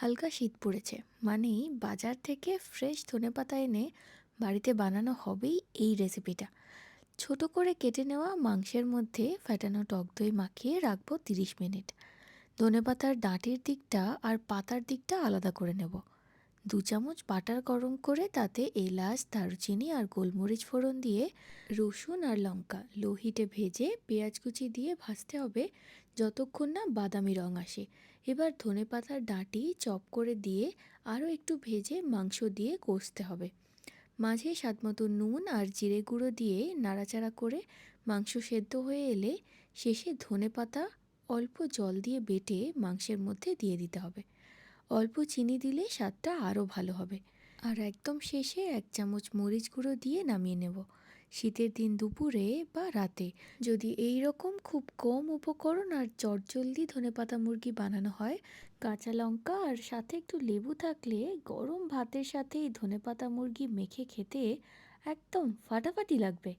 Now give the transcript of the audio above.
হালকা শীত পড়েছে, মানেই বাজার থেকে ফ্রেশ ধনেপাতা এনে বাড়িতে বানানো হবেই এই রেসিপিটা। ছোট করে কেটে নেওয়া মাংসের মধ্যে ফ্যাটানো টক দই মাখিয়ে রাখবো 30 মিনিট। ধনেপাতার ডাঁটির দিকটা আর পাতার দিকটা আলাদা করে নেব। 2 চামচ বাটার গরম করে তাতে এলাচ, দারুচিনি আর গোলমরিচ ফোড়ন দিয়ে রসুন আর লঙ্কা লো হিটে ভেজে পেঁয়াজ কুচি দিয়ে ভাজতে হবে যতক্ষণ না বাদামি রং আসে। এবার ধনেপাতার ডাঁটি চপ করে দিয়ে আরও একটু ভেজে মাংস দিয়ে কষতে হবে। মাঝে স্বাদমতো নুন আর জিরে গুঁড়ো দিয়ে নাড়াচাড়া করে মাংস সেদ্ধ হয়ে এলে শেষে ধনেপাতা অল্প জল দিয়ে বেটে মাংসের মধ্যে দিয়ে দিতে হবে। অল্প চিনি দিলে স্বাদটা আরও ভালো হবে। আর একদম শেষে 1 চামচ মরিচ গুঁড়ো দিয়ে নামিয়ে নেব। শীতের দিন দুপুরে বা রাতে যদি এই রকম খুব কম উপকরণ আর চটজলদি ধনেপাতা মুরগি বানানো হয়, কাঁচা লঙ্কা আর সাথে একটু লেবু থাকলে গরম ভাতের সাথে এই ধনেপাতা মুরগি মেখে খেতে একদম ফাটাফাটি লাগবে।